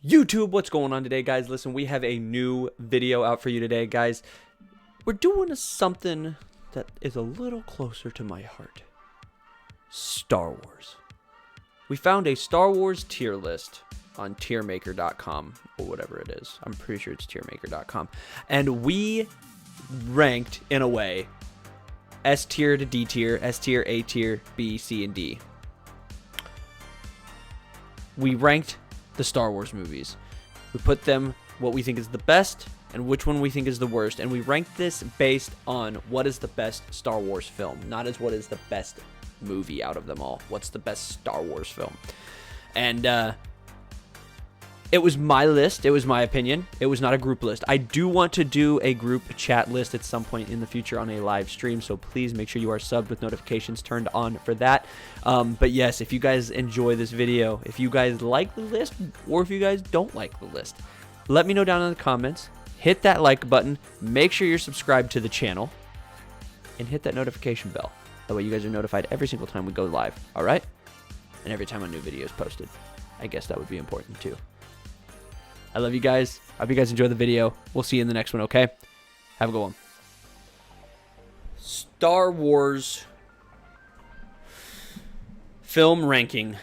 YouTube, what's going on today, guys? Listen, we have a new video out for you today, guys. We're doing something that is a little closer to my heart. Star Wars. We found a Star Wars tier list on Tiermaker.com or whatever it is. I'm pretty sure it's Tiermaker.com. And we ranked, in a way, S tier to D tier, S tier, A tier, B, C, and D. We ranked the Star Wars movies. We put them what we think is the best and which one we think is the worst, and we ranked this based on what is the best Star Wars film, not as what is the best movie out of them all. What's the best Star Wars film? And it was my list. It was my opinion. It was not a group list. I do want to do a group chat list at some point in the future on a live stream, so please make sure you are subbed with notifications turned on for that. But yes, if you guys enjoy this video, if you guys like the list, or if you guys don't like the list, let me know down in the comments. Hit that like button. Make sure you're subscribed to the channel, and hit that notification bell. That way you guys are notified every single time we go live, all right? And every time a new video is posted. I guess that would be important too. I love you guys. I hope you guys enjoy the video. We'll see you in the next one, okay? Have a good one. Star Wars film ranking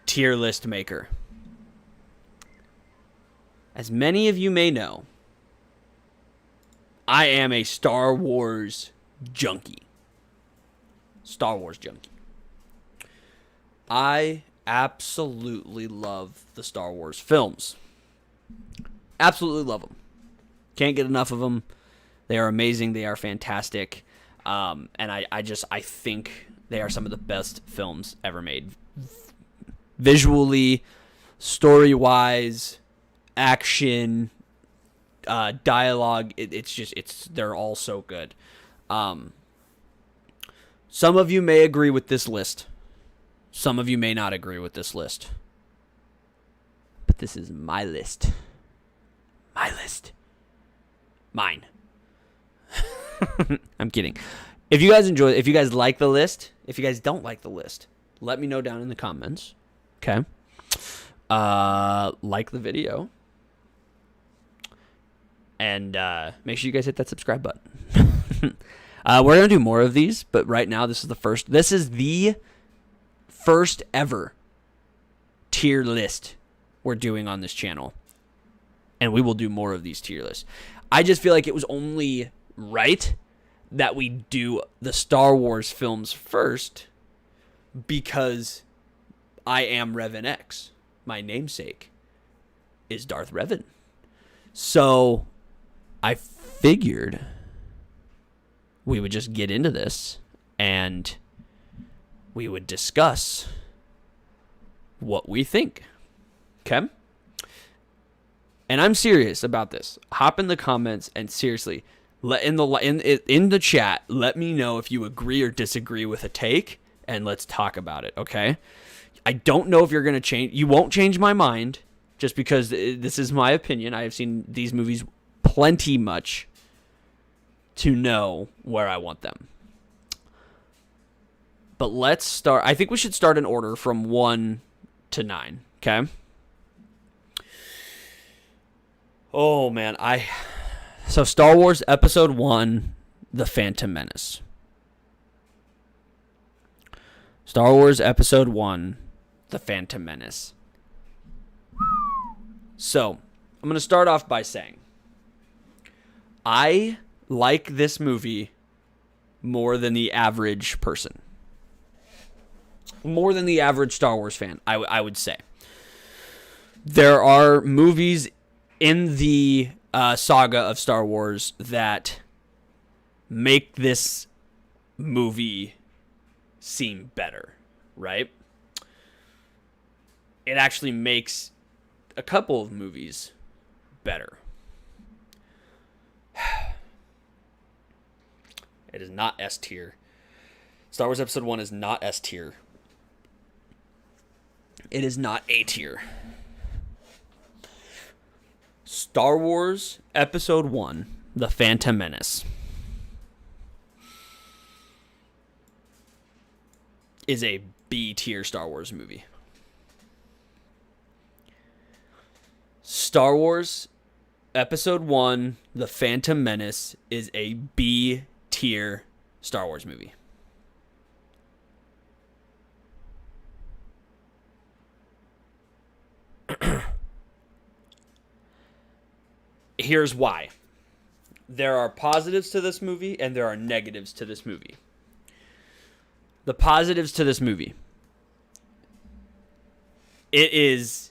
tier list maker. As many of you may know, I am a Star Wars junkie. Star Wars junkie. I absolutely love the Star Wars films. Absolutely love them. Can't get enough of them. They are amazing. They are fantastic. And I think they are some of the best films ever made. Visually, story-wise, action, dialogue. They're all so good. Some of you may agree with this list. Some of you may not agree with this list. But this is my list. My list. Mine. I'm kidding. If you guys enjoy, if you guys like the list, if you guys don't like the list, let me know down in the comments. Okay. Like the video. And make sure you guys hit that subscribe button. We're going to do more of these, but right now this is the first ever tier list we're doing on this channel. And we will do more of these tier lists. I just feel like it was only right that we do the Star Wars films first because I am Revan X. My namesake is Darth Revan. So I figured we would just get into this and we would discuss what we think. Okay? And I'm serious about this. Hop in the comments and seriously, in the chat, let me know if you agree or disagree with a take, and let's talk about it, okay? I don't know if you're going to change. You won't change my mind just because this is my opinion. I have seen these movies plenty much to know where I want them. But let's start. I think we should start in order from 1 to 9, okay? Oh, man. So Star Wars Episode 1, The Phantom Menace. Star Wars Episode 1, The Phantom Menace. So, I'm going to start off by saying, I like this movie more than the average person. More than the average Star Wars fan, I would say. There are movies in the saga of Star Wars that make this movie seem better, right? It actually makes a couple of movies better. It is not S tier. Star Wars Episode 1 is not S tier. It is not A tier. Star Wars Episode 1, The Phantom Menace, is a B tier Star Wars movie. Star Wars Episode 1, The Phantom Menace, is a B tier Star Wars movie. Here's why. There are positives to this movie and there are negatives to this movie. The positives to this movie. It is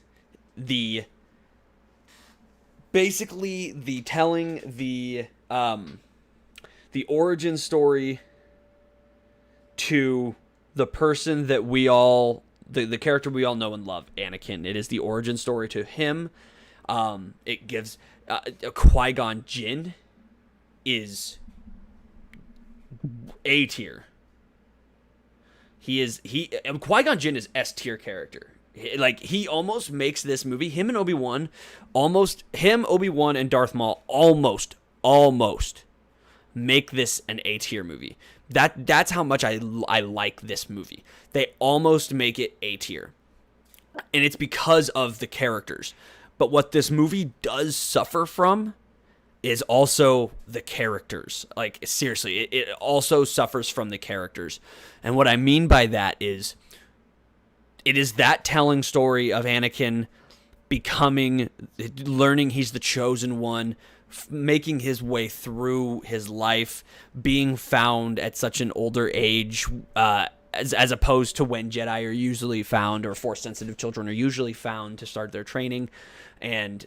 basically the telling the origin story to the person that we all, the character we all know and love, Anakin. It is the origin story to him. It gives Qui-Gon Jinn is A tier. Qui-Gon Jinn is S tier character. Like, he almost makes this movie, him and Obi-Wan, Obi-Wan and Darth Maul almost make this an A tier movie. That's how much I like this movie. They almost make it A tier. And it's because of the characters. But what this movie does suffer from is also the characters. Like, seriously, it also suffers from the characters. And what I mean by that is, it is that telling story of Anakin learning he's the chosen one, making his way through his life, being found at such an older age, as opposed to when Jedi are usually found, or Force-sensitive children are usually found to start their training. And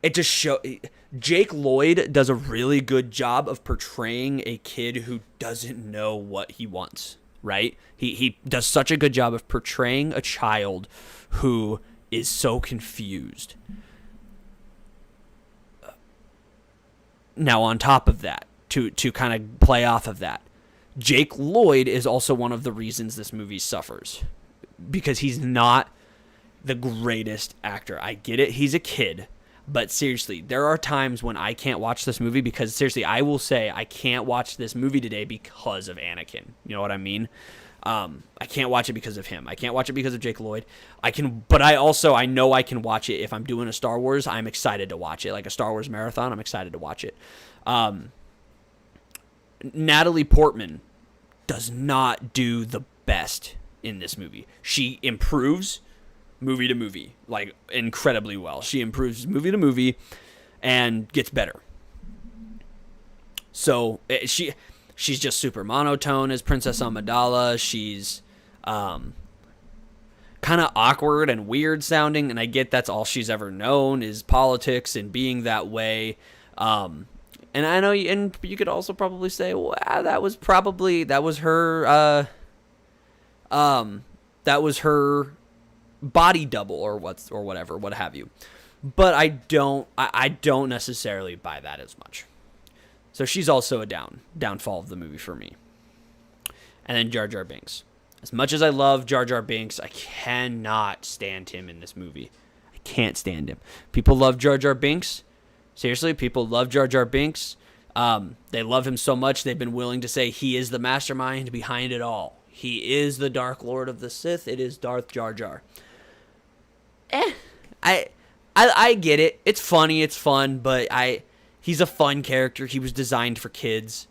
it just Jake Lloyd does a really good job of portraying a kid who doesn't know what he wants, right? He does such a good job of portraying a child who is so confused. Now, on top of that, to kind of play off of that, Jake Lloyd is also one of the reasons this movie suffers, because he's not the greatest actor. I get it, he's a kid, but seriously, there are times when I can't watch this movie because, seriously, I will say I can't watch this movie today because of Anakin. You know what I mean? I can't watch it because of him. I can't watch it because of Jake Lloyd. But I know I can watch it if I'm doing a Star Wars. I'm excited to watch it, like a Star Wars marathon. I'm excited to watch it. Natalie Portman does not do the best in this movie. She improves movie to movie, like, incredibly well. She improves movie to movie and gets better. So she's just super monotone as Princess Amidala. She's kind of awkward and weird sounding, and I get that's all she's ever known is politics and being that way. And I know, and you could also probably say, well, that was her body double or whatever, what have you. But I don't necessarily buy that as much. So she's also a downfall of the movie for me. And then Jar Jar Binks. As much as I love Jar Jar Binks, I cannot stand him in this movie. I can't stand him. People love Jar Jar Binks. Seriously, people love Jar Jar Binks. They love him so much they've been willing to say he is the mastermind behind it all. He is the Dark Lord of the Sith. It is Darth Jar Jar. I get it. It's funny. It's fun. But he's a fun character. He was designed for kids.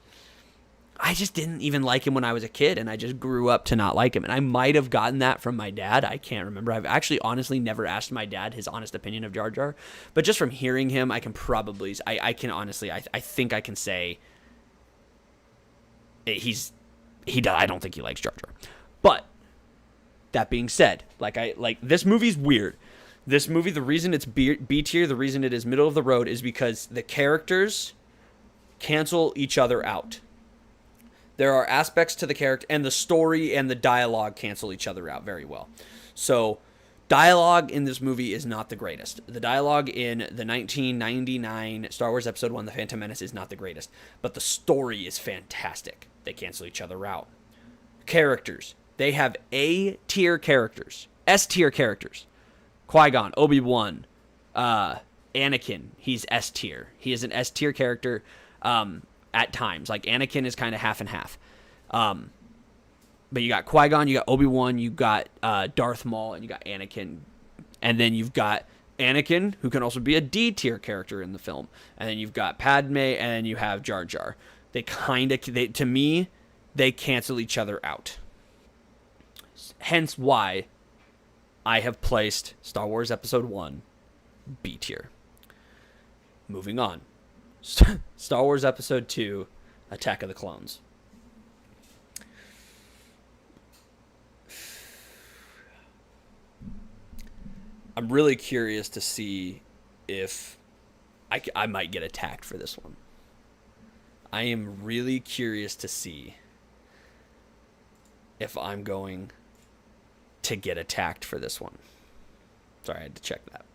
I just didn't even like him when I was a kid, and I just grew up to not like him. And I might have gotten that from my dad. I can't remember. I've actually honestly never asked my dad his honest opinion of Jar Jar. But just from hearing him, I can probably, I can honestly, I think I can say I don't think he likes Jar Jar. But that being said, this movie's weird. This movie, the reason it's B tier, the reason it is middle of the road, is because the characters cancel each other out. There are aspects to the character, and the story and the dialogue cancel each other out very well. So, dialogue in this movie is not the greatest. The dialogue in the 1999 Star Wars Episode 1, The Phantom Menace, is not the greatest. But the story is fantastic. They cancel each other out. Characters. They have A-tier characters. S-tier characters. Qui-Gon, Obi-Wan, Anakin, he's S-tier. He is an S-tier character at times. Like, Anakin is kind of half and half. But you got Qui-Gon, you got Obi-Wan, you got Darth Maul, and you got Anakin. And then you've got Anakin, who can also be a D tier character in the film, and then you've got Padme, and then you have Jar Jar. They to me, they cancel each other out. Hence why I have placed Star Wars Episode 1 B tier. Moving on. Star Wars Episode 2 Attack of the Clones. I'm really curious to see if I might get attacked for this one. I am really curious to see if I'm going to get attacked for this one. Sorry, I had to check that.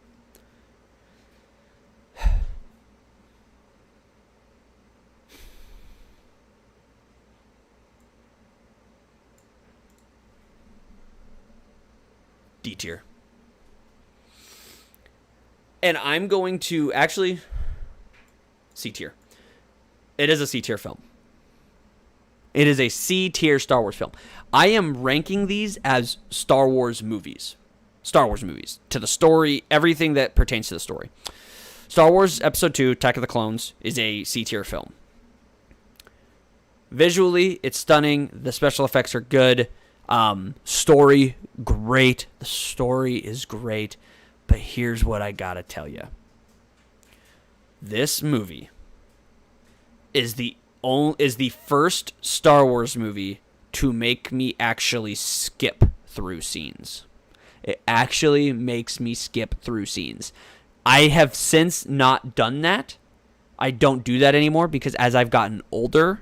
D tier. And I'm going to actually C tier. It is a C tier film. It is a C tier Star Wars film. I am ranking these as Star Wars movies. Star Wars movies. To the story, everything that pertains to the story. Star Wars Episode 2, Attack of the Clones, is a C tier film. Visually, it's stunning. The special effects are good. Story, great. The story is great. But here's what I gotta tell you. This movie is the first Star Wars movie to make me actually skip through scenes. It actually makes me skip through scenes. I have since not done that. I don't do that anymore because as I've gotten older,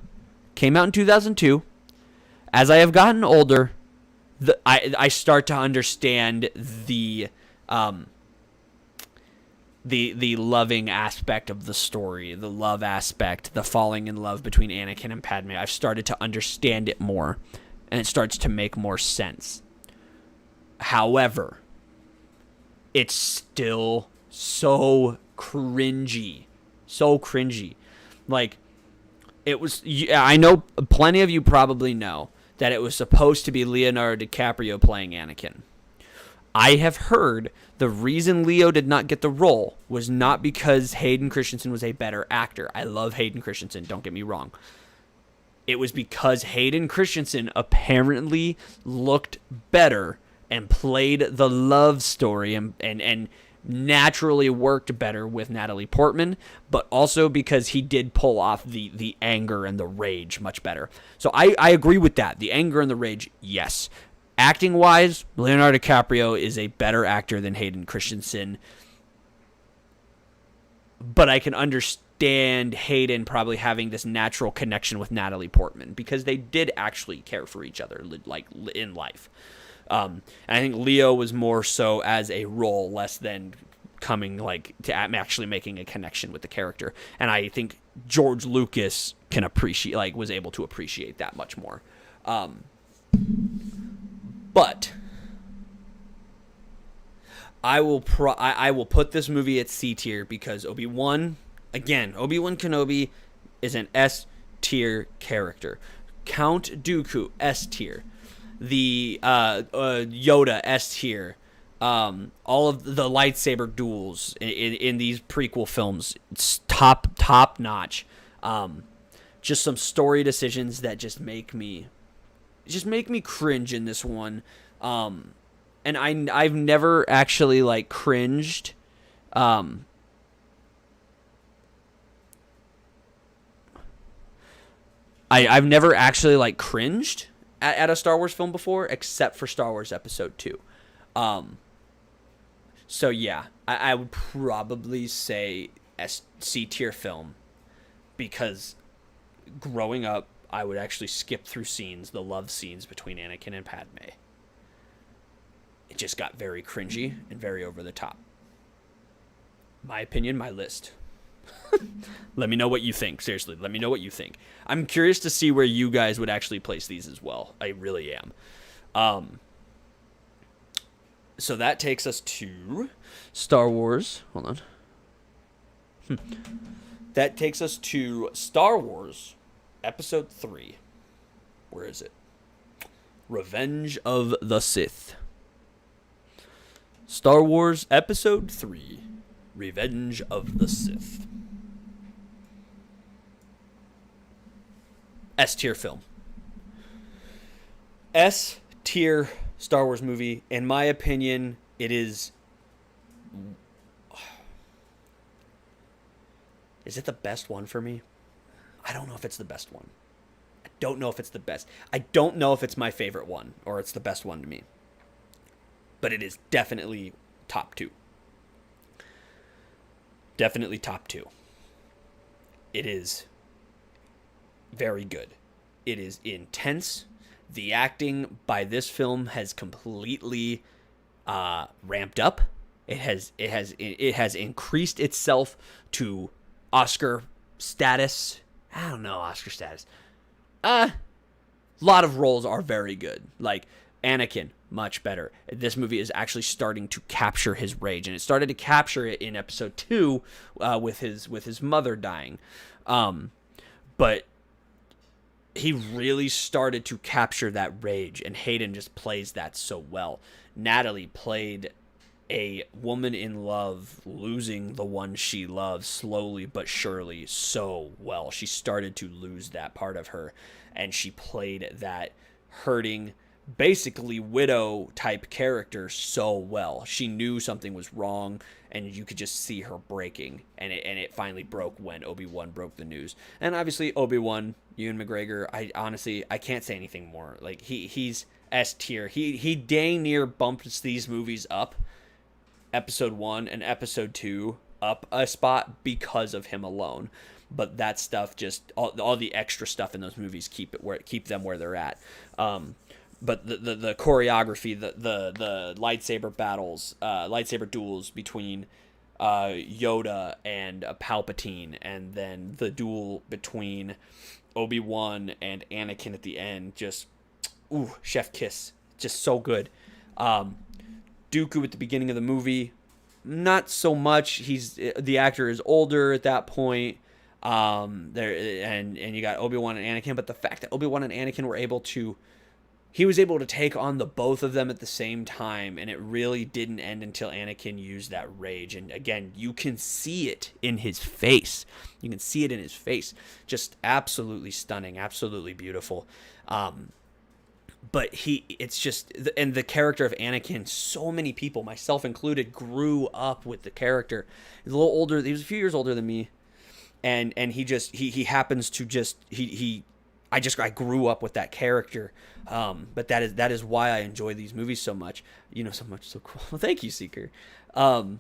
came out in 2002. As I have gotten older, I start to understand the loving aspect of the story, the love aspect, the falling in love between Anakin and Padme. I've started to understand it more, and it starts to make more sense. However, it's still so cringy. So cringy. Like, it was... I know plenty of you probably know that it was supposed to be Leonardo DiCaprio playing Anakin. I have heard the reason Leo did not get the role was not because Hayden Christensen was a better actor. I love Hayden Christensen, don't get me wrong. It was because Hayden Christensen apparently looked better and played the love story and naturally worked better with Natalie Portman, but also because he did pull off the anger and the rage much better. So I agree with that. The anger and the rage, yes. Acting-wise, Leonardo DiCaprio is a better actor than Hayden Christensen. But I can understand Hayden probably having this natural connection with Natalie Portman because they did actually care for each other, like, in life. And I think Leo was more so as a role, less than coming, like, to actually making a connection with the character. And I think George Lucas can appreciate, like, was able to appreciate that much more. But I will put this movie at C tier because Obi-Wan Kenobi is an S tier character. Count Dooku, S tier. The Yoda, S tier. All of the lightsaber duels in these prequel films, it's top notch. Just some story decisions that just make me cringe in this one. And I've never actually, like, cringed. I've never actually, like, cringed at a Star Wars film before, except for Star Wars Episode 2. So yeah, I would probably say C tier film because growing up, I would actually skip through scenes, the love scenes between Anakin and Padme. It just got very cringy and very over the top. My opinion, my list. Let me know what you think. Seriously, let me know what you think. I'm curious to see where you guys would actually place these as well. I really am. So that takes us to Star Wars. Hold on. That takes us to Star Wars Episode 3. Where is it? Revenge of the Sith. Star Wars Episode 3, Revenge of the Sith. S-tier film. S-tier Star Wars movie. In my opinion, it is... Is it the best one for me? I don't know if it's the best one. I don't know if it's the best. I don't know if it's my favorite one or it's the best one to me. But it is definitely top 2. Definitely top 2. It is very good. It is intense. The acting by this film has completely ramped up. It has increased itself to Oscar status. I don't know, Oscar status. A lot of roles are very good. Like Anakin, much better. This movie is actually starting to capture his rage, and it started to capture it in episode 2 with his mother dying. But he really started to capture that rage, and Hayden just plays that so well. Natalie played a woman in love losing the one she loves slowly but surely so well. She started to lose that part of her, and she played that hurting, basically widow type character so well. She knew something was wrong, and you could just see her breaking, and it finally broke when Obi-Wan broke the news. And obviously Obi-Wan, Ewan McGregor, I can't say anything more. Like he's S tier. He dang near bumps these movies up, episode 1 and episode 2 up a spot because of him alone. But that stuff, just all the extra stuff in those movies keep them where they're at. But the choreography, the lightsaber battles, lightsaber duels between Yoda and Palpatine, and then the duel between Obi-Wan and Anakin at the end, just chef kiss, just so good. Dooku at the beginning of the movie, not so much. The actor is older at that point. And you got Obi-Wan and Anakin, but the fact that Obi-Wan and Anakin he was able to take on the both of them at the same time, and it really didn't end until Anakin used that rage. And again, you can see it in his face. You can see it in his face. Just absolutely stunning, absolutely beautiful. But it's just, and the character of Anakin, so many people, myself included, grew up with the character. He's a little older. He was a few years older than me. And he happens to just, I grew up with that character. But that is why I enjoy these movies so much. So cool. Well, thank you, Seeker. And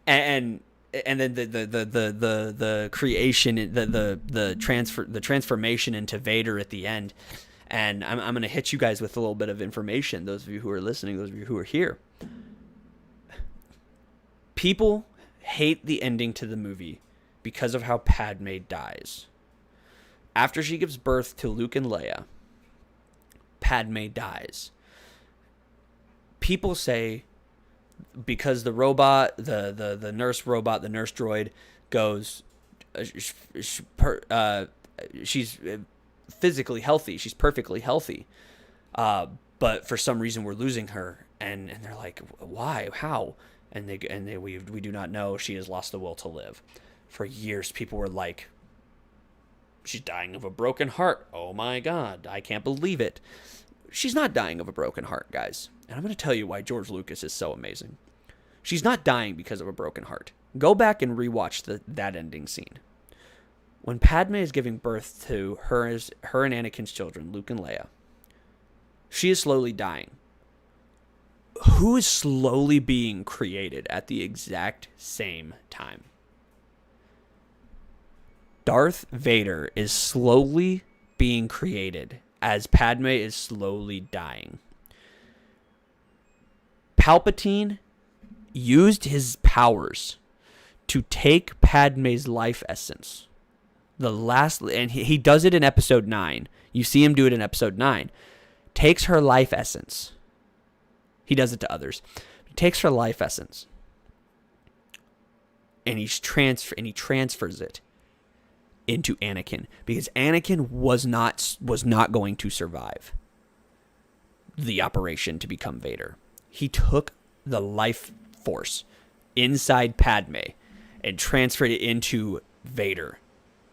then the creation, the transformation into Vader at the end. And I'm going to hit you guys with a little bit of information. Those of you who are listening, those of you who are here. People hate the ending to the movie because of how Padme dies. After she gives birth to Luke and Leia, Padme dies. People say because the robot, the nurse robot, the nurse droid goes, she's physically healthy. She's perfectly healthy. But for some reason we're losing her. And they're like, why? How? And we do not know. She has lost the will to live. For years, people were like, she's dying of a broken heart. Oh my God, I can't believe it. She's not dying of a broken heart, guys. And I'm going to tell you why George Lucas is so amazing. She's not dying because of a broken heart. Go back and rewatch that ending scene. When Padme is giving birth to her and Anakin's children, Luke and Leia, she is slowly dying. Who is slowly being created at the exact same time? Darth Vader is slowly being created as Padme is slowly dying. Palpatine used his powers to take Padme's life essence. And he does it in episode 9. You see him do it in episode 9. Takes her life essence. He does it to others. He takes her life essence. And he transfers it into Anakin, because Anakin was not going to survive the operation to become Vader. He took the life force inside Padme and transferred it into Vader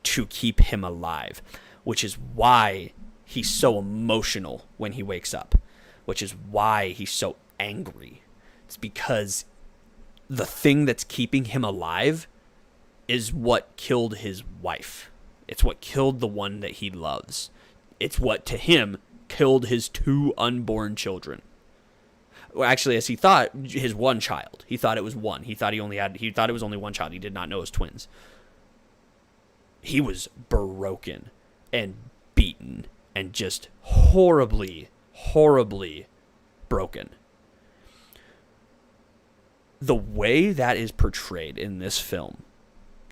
to keep him alive, which is why he's so emotional when he wakes up, which is why he's so angry. It's because the thing that's keeping him alive is what killed his wife. It's what killed the one that he loves. It's what, to him, killed his 2 unborn children. Well, actually, as he thought, his one child. He thought it was one. He thought it was only one child. He did not know it was twins. He was broken and beaten and just horribly, horribly broken. The way that is portrayed in this film,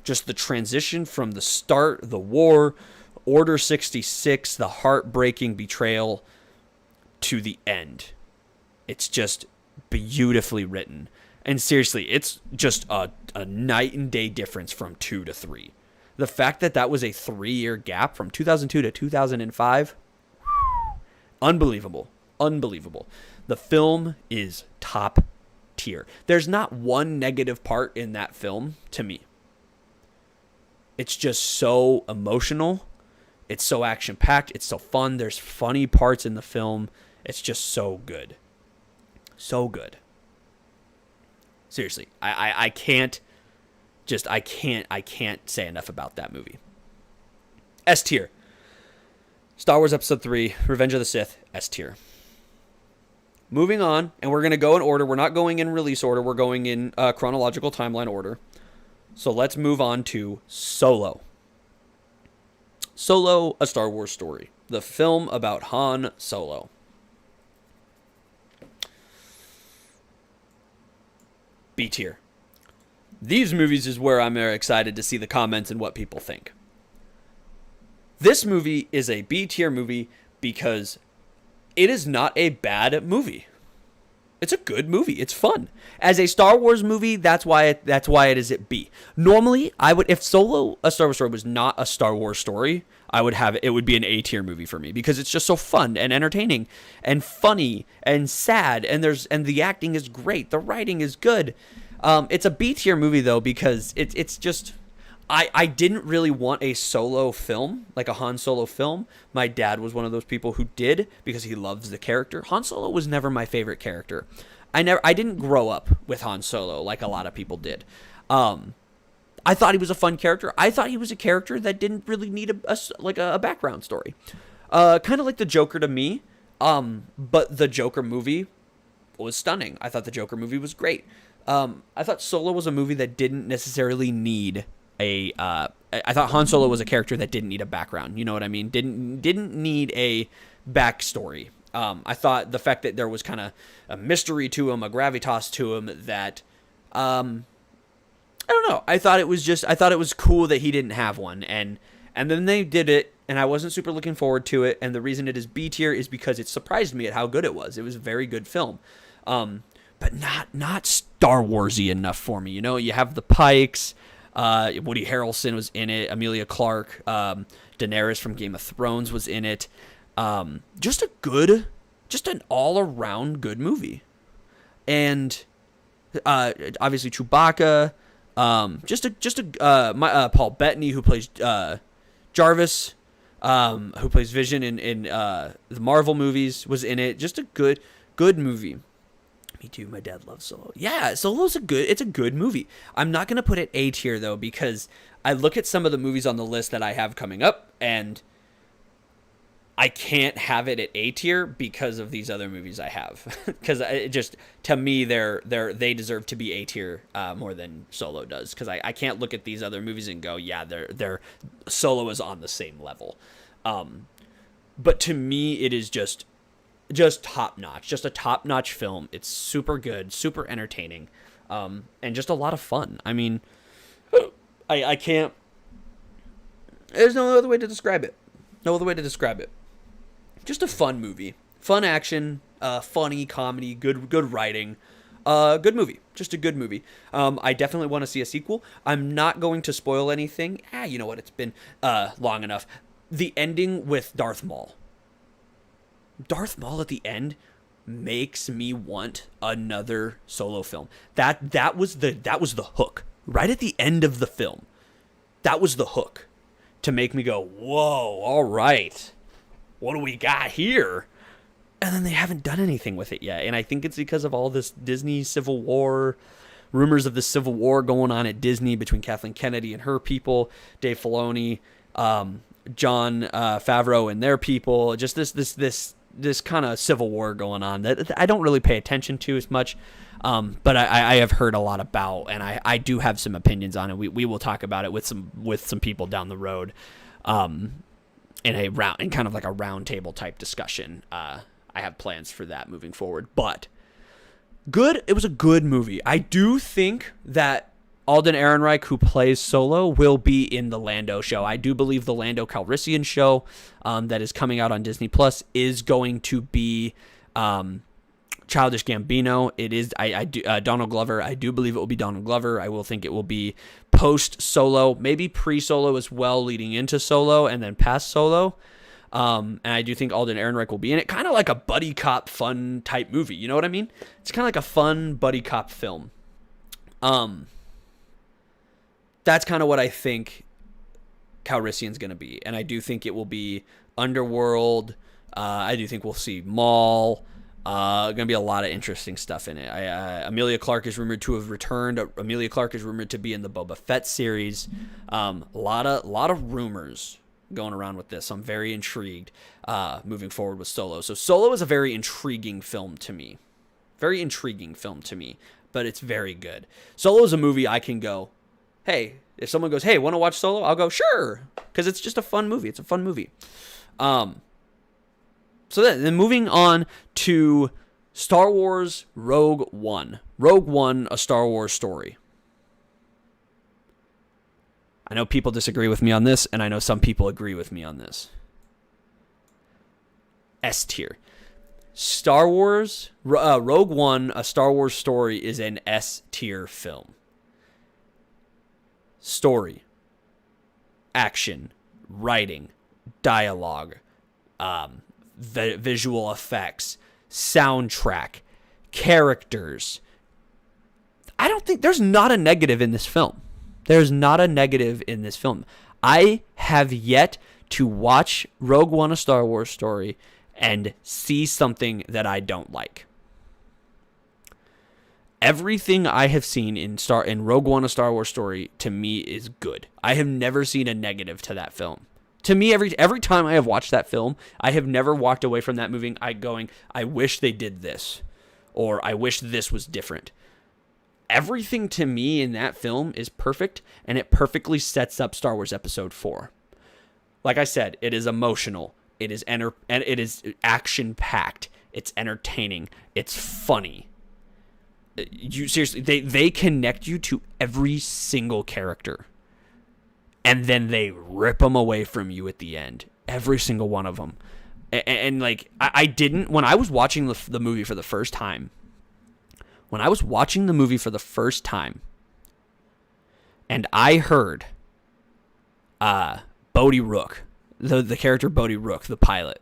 just the transition from the start, the war, Order 66, the heartbreaking betrayal, to the end. It's just beautifully written. And seriously, it's just a night and day difference from 2 to 3. The fact that was a 3-year gap from 2002 to 2005, unbelievable. Unbelievable. The film is top tier. There's not one negative part in that film to me. It's just so emotional. It's so action-packed. It's so fun. There's funny parts in the film. It's just so good. So good. Seriously, I can't say enough about that movie. S tier. Star Wars Episode 3, Revenge of the Sith, S tier. Moving on, and we're going to go in order. We're not going in release order. We're going in chronological timeline order. So let's move on to Solo. Solo, A Star Wars Story. The film about Han Solo. B tier. These movies is where I'm very excited to see the comments and what people think. This movie is a B tier movie because it is not a bad movie. It's a good movie. It's fun. As a Star Wars movie, that's why it is at B. Normally, I would, if Solo, A Star Wars Story was not a Star Wars story, it would be an A tier movie for me because it's just so fun and entertaining and funny and sad and the acting is great. The writing is good. It's a B tier movie though because it's just I didn't really want a Solo film, like a Han Solo film. My dad was one of those people who did because he loves the character. Han Solo was never my favorite character. I didn't grow up with Han Solo like a lot of people did. I thought he was a fun character. I thought he was a character that didn't really need a background story. Kind of like the Joker to me. But the Joker movie was stunning. I thought the Joker movie was great. I thought Solo was a movie that didn't necessarily need I thought Han Solo was a character that didn't need a background. You know what I mean? Didn't need a backstory. I thought the fact that there was kind of a mystery to him, a gravitas to him that, I don't know. I thought it was cool that he didn't have one. And then they did it and I wasn't super looking forward to it. And the reason it is B tier is because it surprised me at how good it was. It was a very good film. But not Star Warsy enough for me. You know, you have the Pikes, Woody Harrelson was in it, Emilia Clarke, Daenerys from Game of Thrones was in it. Just an all-around good movie. And obviously Chewbacca, Paul Bettany who plays Jarvis, who plays Vision in the Marvel movies, was in it. Just a good movie. Me too. My dad loves Solo. Yeah, Solo's it's a good movie. I'm not going to put it A tier though, because I look at some of the movies on the list that I have coming up and I can't have it at A tier because of these other movies I have. Because it just, to me, they deserve to be A tier more than Solo does. Because I can't look at these other movies and go, yeah, they're Solo is on the same level. But to me, it is just top notch, just a top notch film. It's super good, super entertaining, and just a lot of fun. I mean, I can't. There's no other way to describe it. No other way to describe it. Just a fun movie, fun action, funny comedy, good writing, good movie. Just a good movie. I definitely want to see a sequel. I'm not going to spoil anything. You know what? It's been long enough. The ending with Darth Maul. Darth Maul at the end makes me want another Solo film. That was the hook. Right at the end of the film, that was the hook to make me go, whoa, all right, what do we got here? And then they haven't done anything with it yet. And I think it's because of all this Disney Civil War, rumors of the Civil War going on at Disney between Kathleen Kennedy and her people, Dave Filoni, Jon Favreau and their people. Just this kind of Civil War going on that I don't really pay attention to as much. But I have heard a lot about, and I do have some opinions on it. We will talk about it with some people down the road, in kind of like a round table type discussion. I have plans for that moving forward, but good. It was a good movie. I do think that Alden Ehrenreich, who plays Solo, will be in the Lando show. I do believe the Lando Calrissian show that is coming out on Disney Plus is going to be Childish Gambino. It is Donald Glover. I do believe it will be Donald Glover. I will think it will be post Solo, maybe pre Solo as well, leading into Solo and then past Solo. And I do think Alden Ehrenreich will be in it, kind of like a buddy cop fun type movie. You know what I mean? It's kind of like a fun buddy cop film. That's kind of what I think Calrissian's going to be, and I do think it will be Underworld. I do think we'll see Maul. Going to be a lot of interesting stuff in it. Emilia Clarke is rumored to have returned. Emilia Clarke is rumored to be in the Boba Fett series. A lot of rumors going around with this. I'm very intrigued moving forward with Solo. So Solo is a very intriguing film to me. Very intriguing film to me, but it's very good. Solo is a movie I can go, hey, if someone goes, hey, want to watch Solo? I'll go, sure, because it's just a fun movie. It's a fun movie. So then moving on to Star Wars Rogue One. Rogue One, a Star Wars story. I know people disagree with me on this, and I know some people agree with me on this. S tier. Star Wars, Rogue One, a Star Wars story is an S tier film. Story, action, writing, dialogue, visual effects, soundtrack, characters. I don't think there's not a negative in this film. There's not a negative in this film. I have yet to watch Rogue One, a Star Wars story, and see something that I don't like. Everything I have seen in Rogue One, a Star Wars story, to me is good. I have never seen a negative to that film. To me, every time I have watched that film, I have never walked away from that movie going, I wish they did this, or I wish this was different. Everything to me in that film is perfect, and it perfectly sets up Star Wars Episode 4. Like I said, it is emotional. It is action-packed. It's entertaining. It's funny. You seriously, they connect you to every single character, and then they rip them away from you at the end. Every single one of them. And like, I didn't, when I was watching the movie for the first time, and I heard Bodhi Rook, the character Bodhi Rook, the pilot,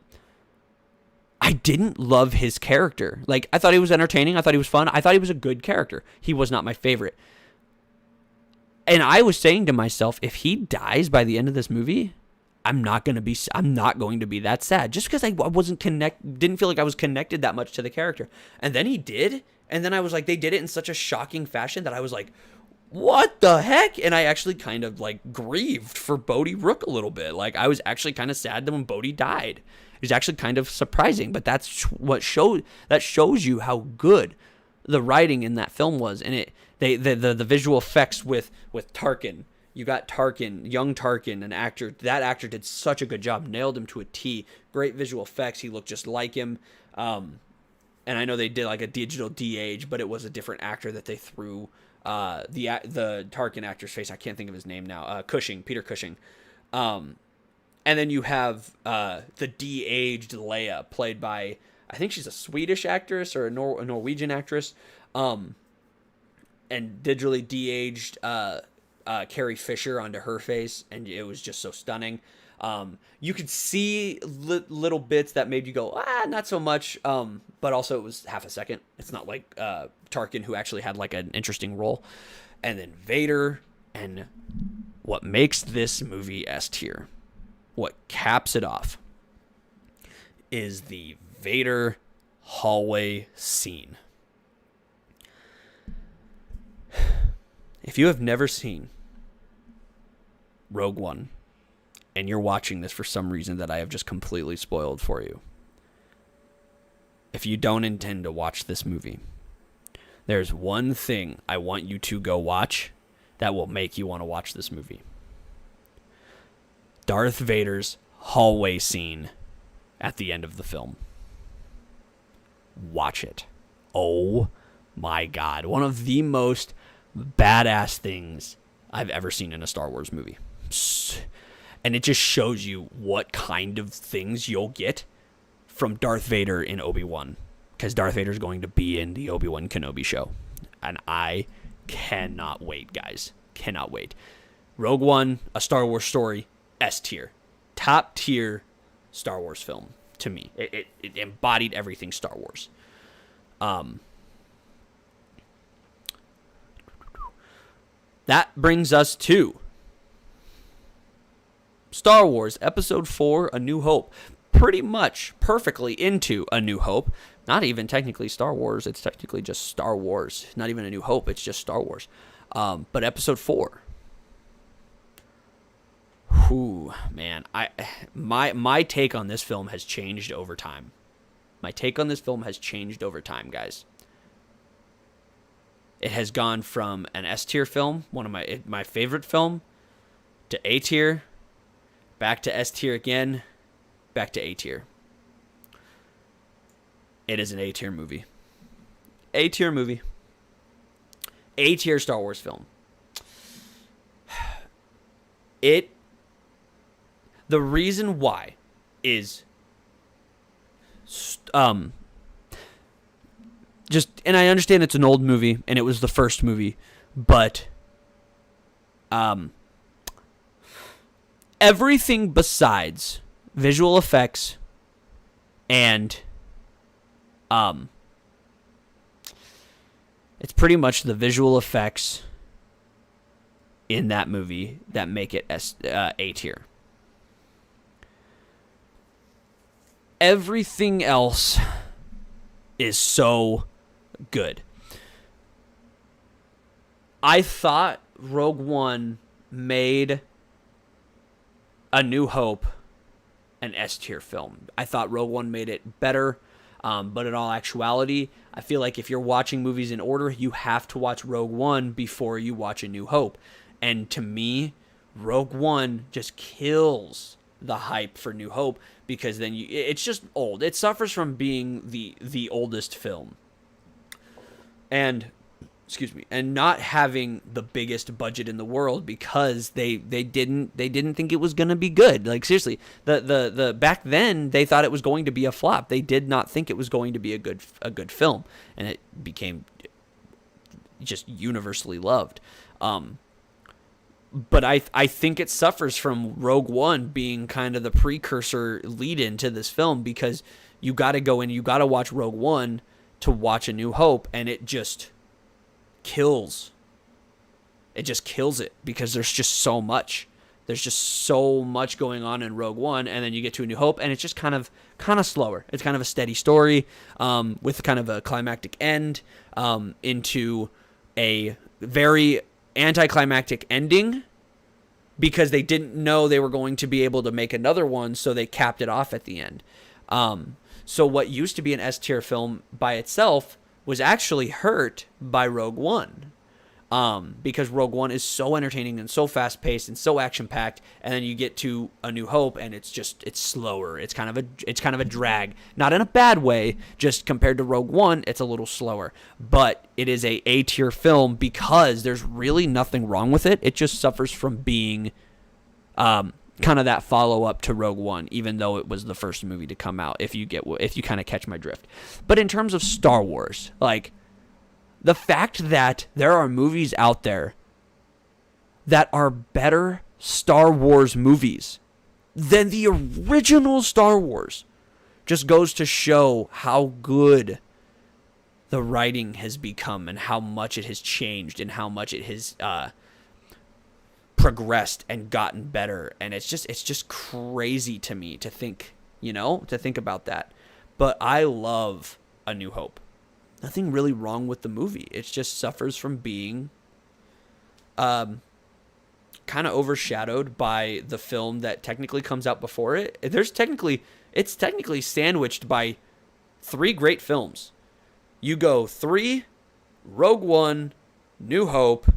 I didn't love his character. Like, I thought he was entertaining. I thought he was fun. I thought he was a good character. He was not my favorite. And I was saying to myself, if he dies by the end of this movie, I'm not going to be that sad. Just because I didn't feel like I was connected that much to the character. And then he did. And then I was like, they did it in such a shocking fashion that I was like, what the heck? And I actually kind of like grieved for Bodhi Rook a little bit. Like, I was actually kind of sad that when Bodhi died. It was actually kind of surprising, but that shows you how good the writing in that film was. And the visual effects with Tarkin. You got Tarkin, young Tarkin, an actor. That actor did such a good job, nailed him to a T. Great visual effects. He looked just like him. And I know they did like a digital de-age, but it was a different actor that they threw the Tarkin actor's face. I can't think of his name now. Peter Cushing. And then you have the de-aged Leia, played by, I think she's a Swedish actress or a Norwegian actress, and digitally de-aged Carrie Fisher onto her face, and it was just so stunning. You could see little bits that made you go, not so much. But also it was half a second. It's not like Tarkin, who actually had like an interesting role. And then Vader, and what makes this movie S tier, what caps it off, is the Vader hallway scene. If you have never seen Rogue One, and you're watching this for some reason that I have just completely spoiled for you, if you don't intend to watch this movie, there's one thing I want you to go watch that will make you want to watch this movie. Darth Vader's hallway scene at the end of the film. Watch it. Oh my God. One of the most badass things I've ever seen in a Star Wars movie. And it just shows you what kind of things you'll get from Darth Vader in Obi-Wan. Because Darth Vader's going to be in the Obi-Wan Kenobi show. And I cannot wait, guys. Cannot wait. Rogue One, a Star Wars story, S tier. Top tier Star Wars film to me. It embodied everything Star Wars. That brings us to Star Wars Episode 4, A New Hope. Pretty much perfectly into A New Hope. Not even technically Star Wars. It's technically just Star Wars. Not even A New Hope. It's just Star Wars. But Episode 4. Whew, man. My take on this film has changed over time. My take on this film has changed over time, guys. It has gone from an S tier film, one of my favorite film, to A tier, back to S tier again, back to A tier. It is an A tier movie. A tier movie. A tier Star Wars film. The reason why is and I understand it's an old movie and it was the first movie, but everything besides visual effects and it's pretty much the visual effects in that movie that make it A tier. Everything else is so good. I thought Rogue One made A New Hope an S tier film. I thought Rogue One made it better, but in all actuality, I feel like if you're watching movies in order, you have to watch Rogue One before you watch A New Hope. And to me, Rogue One just kills the hype for New Hope, because then it's just old. It suffers from being the oldest film. And not having the biggest budget in the world, because they didn't think it was gonna be good. Like, seriously, the back then they thought it was going to be a flop. They did not think it was going to be a good film, and it became just universally loved. But I think it suffers from Rogue One being kind of the precursor lead-in to this film, because you got to go in, you got to watch Rogue One to watch A New Hope, and it just kills. It just kills it, because there's just so much. There's just so much going on in Rogue One, and then you get to A New Hope, and it's just kind of slower. It's kind of a steady story with kind of a climactic end into a very anticlimactic ending, because they didn't know they were going to be able to make another one, so they capped it off at the end. So what used to be an S tier film by itself was actually hurt by Rogue One, because Rogue One is so entertaining and so fast paced and so action packed, and then you get to A New Hope and it's slower. It's kind of a drag, not in a bad way. Just compared to Rogue One, it's a little slower, but it is a tier film because there's really nothing wrong with it. It just suffers from being kind of that follow up to Rogue One, even though it was the first movie to come out. If you kind of catch my drift. But in terms of Star Wars, like, the fact that there are movies out there that are better Star Wars movies than the original Star Wars. Just goes to show how good the writing has become and how much it has changed and how much it has progressed and gotten better. And it's just crazy to me to think, to think about that. But I love A New Hope. Nothing really wrong with the movie. It just suffers from being kind of overshadowed by the film that technically comes out before it. It's technically sandwiched by 3 great films. You go 3, Rogue One, New Hope,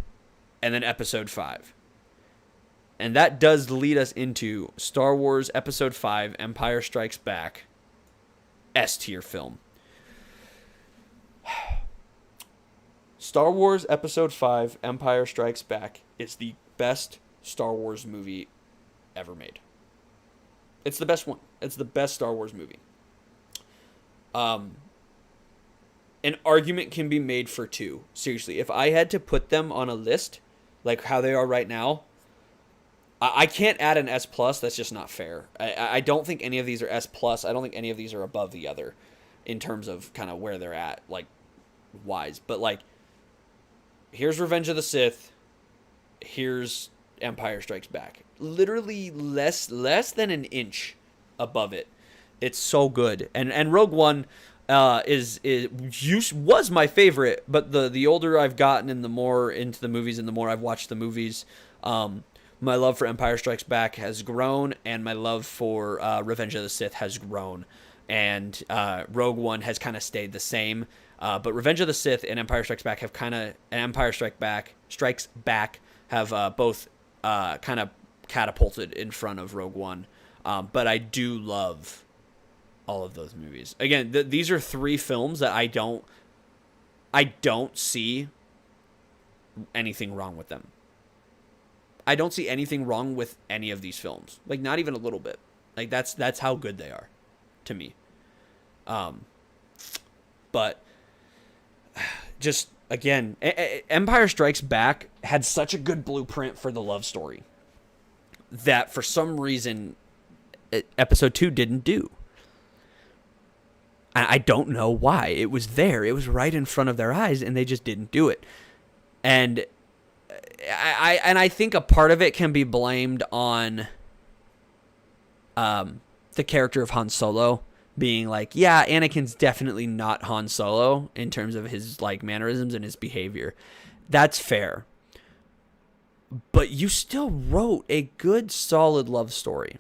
and then Episode 5. And that does lead us into Star Wars Episode 5, Empire Strikes Back, S-tier film. Star Wars Episode 5, Empire Strikes Back is the best Star Wars movie ever made. It's the best one. It's the best Star Wars movie. An argument can be made for 2. Seriously, if I had to put them on a list, like how they are right now, I can't add an S+. That's just not fair. I don't think any of these are S+. I don't think any of these are above the other in terms of kind of where they're at, like, wise. But, like, here's Revenge of the Sith. Here's Empire Strikes Back. Literally less than an inch above it. It's so good. And Rogue One was my favorite, but the older I've gotten and the more into the movies and the more I've watched the movies, my love for Empire Strikes Back has grown, and my love for Revenge of the Sith has grown. And Rogue One has kind of stayed the same. But Revenge of the Sith and Empire Strikes Back Strikes Back have both kind of catapulted in front of Rogue One. But I do love all of those movies. Again, these are 3 films that I don't see anything wrong with them. I don't see anything wrong with any of these films. Like, not even a little bit. Like, that's how good they are to me. But just, again, Empire Strikes Back had such a good blueprint for the love story that for some reason Episode 2 didn't do. I don't know why. It was there. It was right in front of their eyes, and they just didn't do it. And I think a part of it can be blamed on the character of Han Solo being like, yeah, Anakin's definitely not Han Solo in terms of his like mannerisms and his behavior. That's fair. But you still wrote a good, solid love story.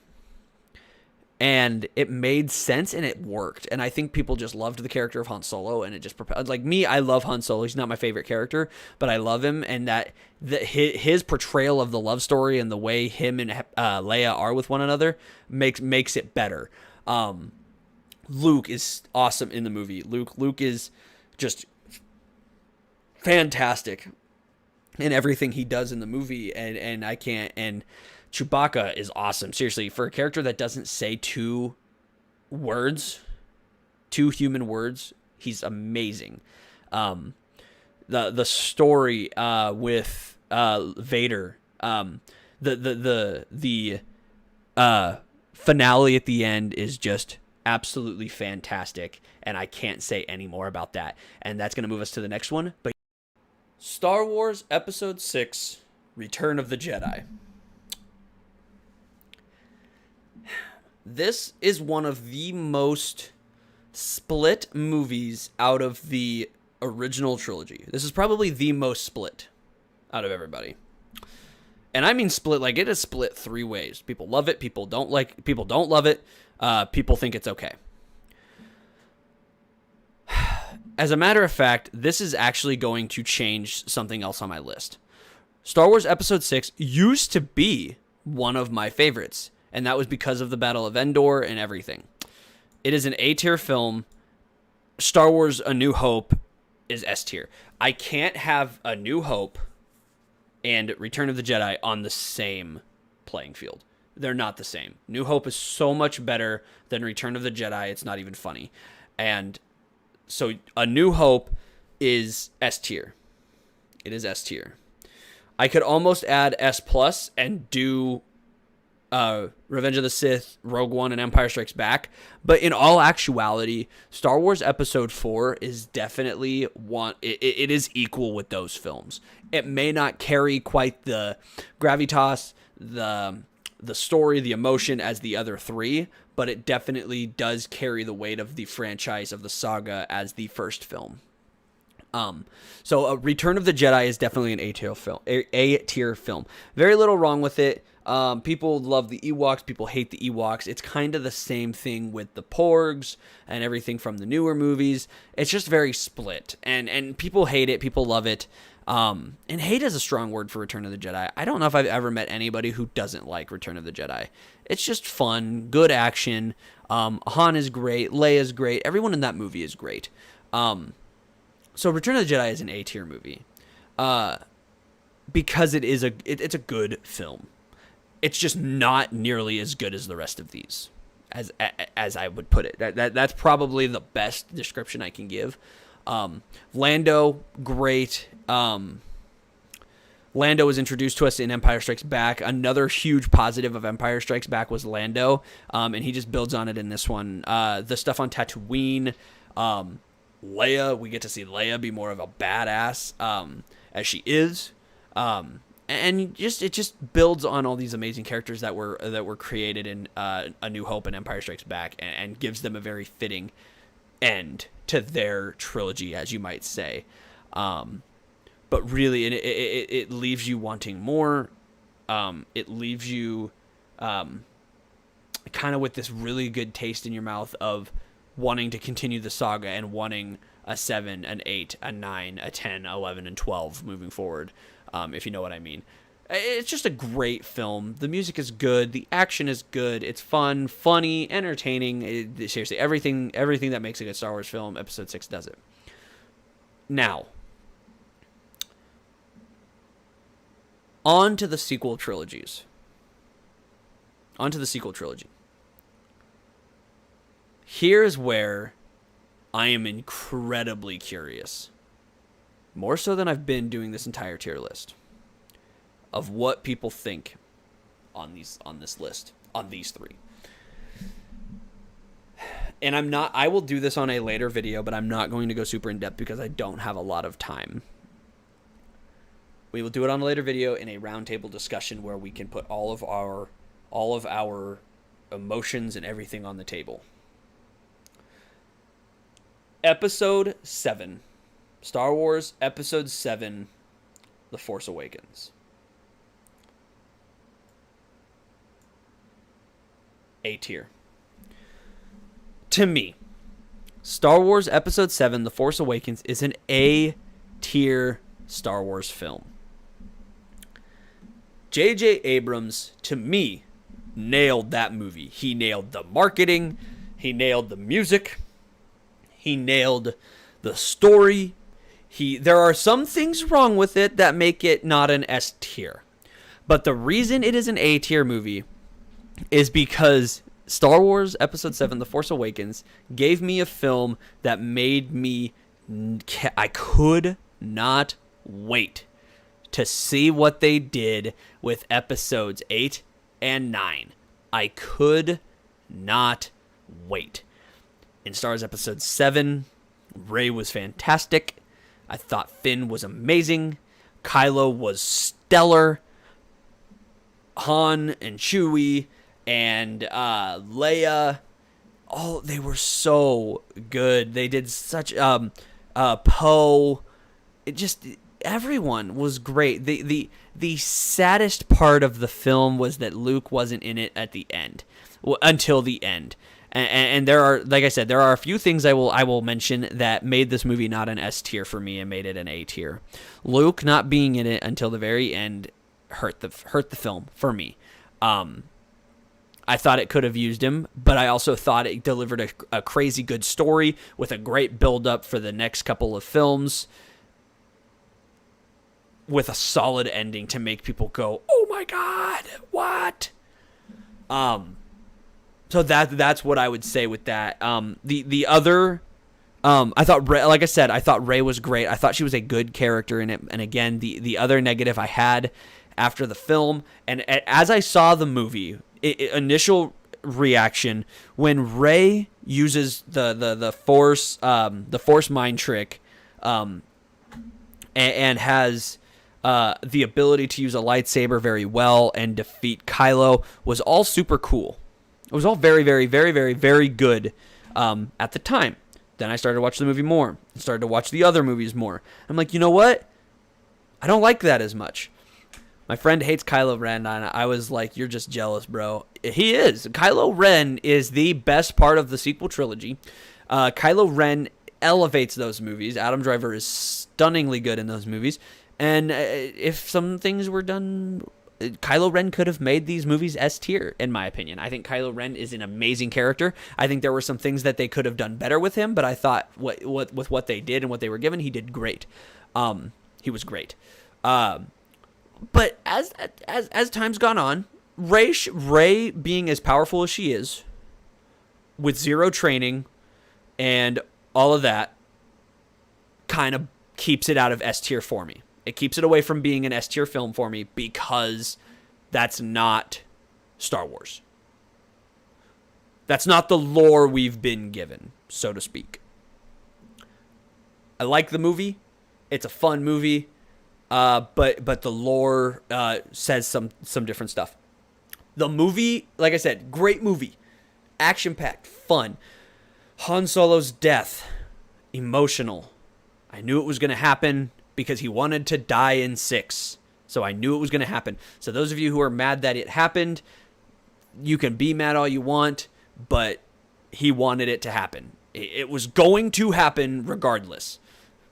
And it made sense and it worked. And I think people just loved the character of Han Solo, and it just propelled. Like me, I love Han Solo. He's not my favorite character, but I love him. And his portrayal of the love story and the way him and Leia are with one another makes it better. Luke is awesome in the movie. Luke is just fantastic in everything he does in the movie. And Chewbacca is awesome. Seriously, for a character that doesn't say 2 human words, he's amazing. The story with Vader, the finale at the end is just absolutely fantastic, and I can't say any more about that. And that's going to move us to the next one. But Star Wars Episode 6, Return of the Jedi. This is one of the most split movies out of the original trilogy. This is probably the most split out of everybody. And I mean split, like it is split 3 ways. People love it, people don't love it, people think it's okay. As a matter of fact, this is actually going to change something else on my list. Star Wars Episode 6 used to be one of my favorites, and that was because of the Battle of Endor and everything. It is an A-tier film. Star Wars A New Hope is S-tier. I can't have A New Hope and Return of the Jedi on the same playing field. They're not the same. New Hope is so much better than Return of the Jedi, it's not even funny. And so A New Hope is S-tier. It is S-tier. I could almost add S+ and do Revenge of the Sith, Rogue One, and Empire Strikes Back. But in all actuality, Star Wars Episode 4 is definitely it is equal with those films. It may not carry quite the gravitas, the story, the emotion as the other three, but it definitely does carry the weight of the franchise, of the saga, as the first film. So Return of the Jedi is definitely an A-tier film. Very little wrong with it. People love the Ewoks. People hate the Ewoks. It's kind of the same thing with the Porgs and everything from the newer movies. It's just very split, and people hate it. People love it. And hate is a strong word for Return of the Jedi. I don't know if I've ever met anybody who doesn't like Return of the Jedi. It's just fun, good action. Han is great. Leia is great. Everyone in that movie is great. So Return of the Jedi is an A-tier movie, because it's a good film. It's just not nearly as good as the rest of these, as I would put it. That's probably the best description I can give. Lando, great. Lando was introduced to us in Empire Strikes Back. Another huge positive of Empire Strikes Back was Lando, and he just builds on it in this one. The stuff on Tatooine, Leia, we get to see Leia be more of a badass, as she is. And it just builds on all these amazing characters that were created in A New Hope and Empire Strikes Back, and gives them a very fitting end to their trilogy, as you might say. But really, it leaves you wanting more. It leaves you kind of with this really good taste in your mouth of wanting to continue the saga and wanting a 7, an 8, a 9, a 10, 11, and 12 moving forward, if you know what I mean. It's just a great film. The music is good. The action is good. It's fun, funny, entertaining. Seriously, everything that makes a good Star Wars film, Episode 6 does it. Now, on to the sequel trilogies. Here's where I am incredibly curious, more so than I've been doing this entire tier list, of what people think on this list, on these three. And I will do this on a later video, but I'm not going to go super in depth because I don't have a lot of time. We will do it on a later video in a roundtable discussion where we can put all of our emotions and everything on the table. Episode 7. Star Wars Episode 7, The Force Awakens. A tier. To me, Star Wars Episode 7, The Force Awakens is an A tier Star Wars film. J.J. Abrams, to me, nailed that movie. He nailed the marketing. He nailed the music. He nailed the story. There are some things wrong with it that make it not an S tier. But the reason it is an A tier movie is because Star Wars Episode 7, The Force Awakens, gave me a film that made me... I could not wait to see what they did with Episodes 8 and 9. I could not wait. In Star Wars Episode 7, Rey was fantastic. I thought Finn was amazing. Kylo was stellar. Han and Chewie and Leia, they were so good. They did such Poe. Everyone was great. The saddest part of the film was that Luke wasn't in it at the end, until the end. And there are, like I said, there are a few things I will mention that made this movie not an S tier for me and made it an A tier. Luke not being in it until the very end hurt the film for me. I thought it could have used him, but I also thought it delivered a crazy good story with a great build up for the next couple of films, with a solid ending to make people go, "Oh my God, what?" So that's what I would say with that. The other, I thought Rey, like I said, I thought Rey was great. I thought she was a good character in it. And again, the other negative I had after the film, and as I saw the movie, initial reaction when Rey uses the force mind trick, and has the ability to use a lightsaber very well and defeat Kylo, was all super cool. It was all very, very, very, very, very good at the time. Then I started to watch the movie more. Started to watch the other movies more. I'm like, you know what? I don't like that as much. My friend hates Kylo Ren, and I was like, you're just jealous, bro. He is. Kylo Ren is the best part of the sequel trilogy. Kylo Ren elevates those movies. Adam Driver is stunningly good in those movies. And if some things were done, Kylo Ren could have made these movies S tier, in my opinion. I think Kylo Ren is an amazing character. I think there were some things that they could have done better with him, but I thought with what they did and what they were given, he did great. He was great. But as time's gone on, Rey being as powerful as she is, with zero training and all of that, kind of keeps it out of S tier for me. It keeps it away from being an S tier film for me because that's not Star Wars. That's not the lore we've been given, so to speak. I like the movie. It's a fun movie. But the lore says some different stuff. The movie, like I said, great movie. Action-packed, fun. Han Solo's death, emotional. I knew it was going to happen because he wanted to die in 6. So I knew it was going to happen. So those of you who are mad that it happened, you can be mad all you want, but he wanted it to happen. It was going to happen regardless.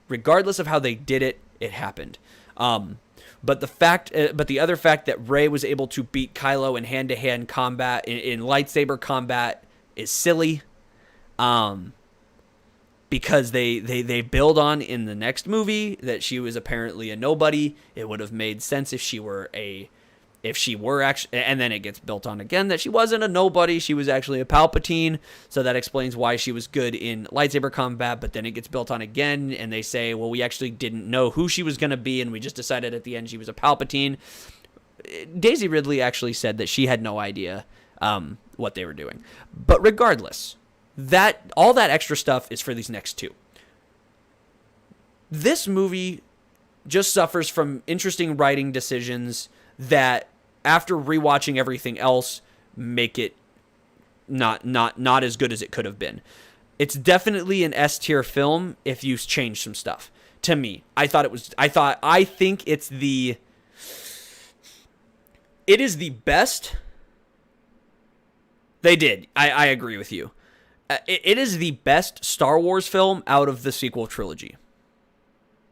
Regardless of how they did it, it happened. But the other fact that Rey was able to beat Kylo in hand-to-hand combat, in lightsaber combat, is silly. Because they build on in the next movie that she was apparently a nobody. It would have made sense if she were actually, and then it gets built on again that she wasn't a nobody. She was actually a Palpatine. So that explains why she was good in lightsaber combat, but then it gets built on again. And they say, well, we actually didn't know who she was going to be. And we just decided at the end she was a Palpatine. Daisy Ridley actually said that she had no idea, what they were doing. But regardless, all that extra stuff is for these next two. This movie just suffers from interesting writing decisions that, after rewatching everything else, make it not as good as it could have been. It's definitely an S tier film if you change some stuff. To me, I think it is the best. They did. I agree with you. It is the best Star Wars film out of the sequel trilogy.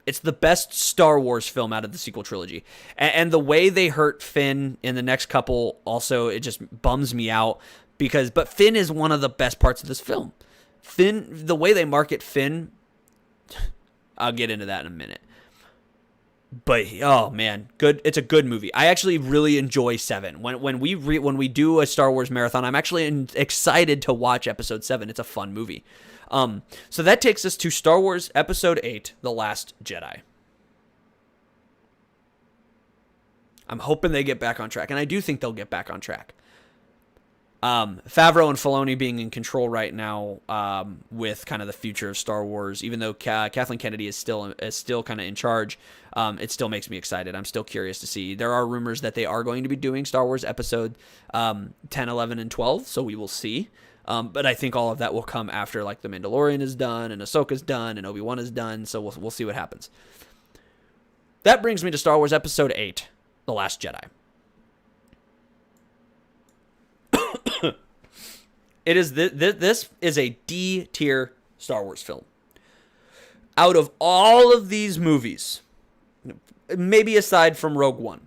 It's the best Star Wars film out of the sequel trilogy. And the way they hurt Finn in the next couple, also, it just bums me out. But Finn is one of the best parts of this film. Finn, the way they market Finn, I'll get into that in a minute. But, oh man, good. It's a good movie. I actually really enjoy 7. When we do a Star Wars marathon, I'm actually excited to watch Episode 7. It's a fun movie. So that takes us to Star Wars Episode 8, The Last Jedi. I'm hoping they get back on track, and I do think they'll get back on track. Favreau and Filoni being in control right now, with kind of the future of Star Wars, even though Kathleen Kennedy is still kind of in charge, it still makes me excited. I'm still curious to see. There are rumors that they are going to be doing Star Wars Episode 10, 11, and 12, so we will see. But I think all of that will come after, like, The Mandalorian is done, and Ahsoka's done, and Obi-Wan is done, so we'll see what happens. That brings me to Star Wars Episode 8, The Last Jedi. This is a D tier Star Wars film. Out of all of these movies, maybe aside from Rogue One,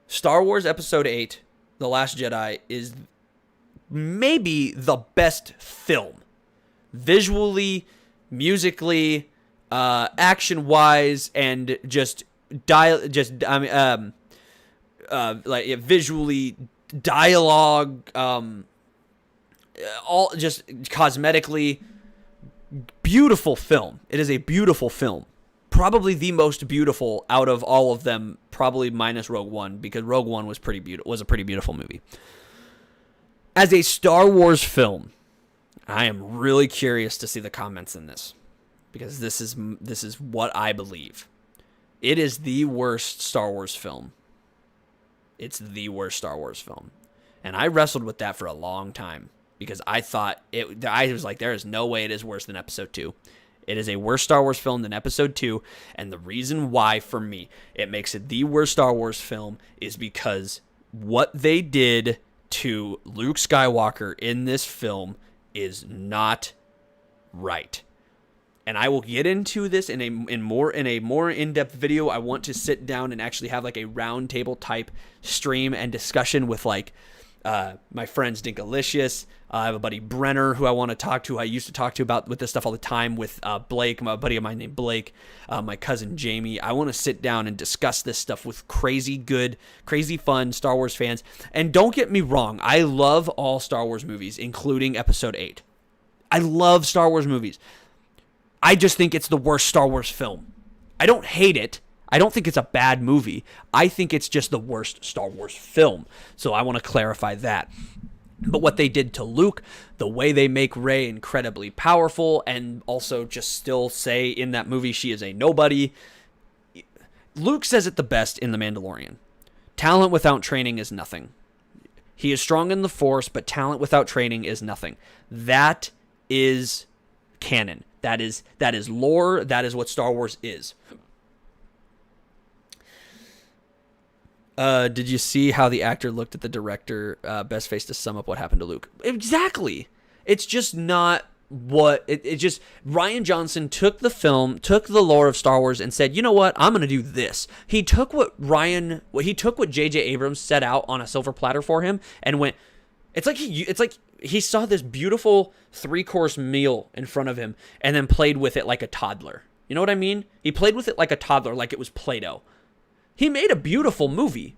Star Wars Episode 8, The Last Jedi, is maybe the best film. Visually, musically, action-wise, and visually, dialogue, all just cosmetically beautiful film. It is a beautiful film. probably the most beautiful out of all of them, probably minus Rogue One, because Rogue One was was a pretty beautiful movie. As a Star Wars film, I am really curious to see the comments in this, because this is what I believe. It is the worst Star Wars film. It's the worst Star Wars film. And I wrestled with that for a long time, because I thought I was like, there is no way it is worse than Episode 2. It is a worse Star Wars film than Episode 2, and the reason why, for me, it makes it the worst Star Wars film is because what they did to Luke Skywalker in this film is not right. And I will get into this in a more in-depth video. I want to sit down and actually have like a round table type stream and discussion with like my friends Dinkalicious. I have a buddy Brenner who I want to talk to. I used to talk to about with this stuff all the time with Blake, my buddy of mine named Blake, my cousin Jamie. I want to sit down and discuss this stuff with crazy good, crazy fun Star Wars fans. And don't get me wrong, I love all Star Wars movies, including Episode 8. I love Star Wars movies. I just think it's the worst Star Wars film. I don't hate it. I don't think it's a bad movie. I think it's just the worst Star Wars film. So I want to clarify that. But what they did to Luke, the way they make Rey incredibly powerful, and also just still say in that movie she is a nobody. Luke says it the best in The Mandalorian. Talent without training is nothing. He is strong in the Force, but talent without training is nothing. That is canon. That is lore. That is what Star Wars is. Did you see how the actor looked at the director? Best face to sum up what happened to Luke. Exactly. It's just not what it just. Rian Johnson took the lore of Star Wars and said, you know what? I'm gonna do this. He took what J.J. Abrams set out on a silver platter for him and went. It's like he saw this beautiful 3-course meal in front of him and then played with it like a toddler. You know what I mean? He played with it like a toddler, like it was Play-Doh. He made a beautiful movie.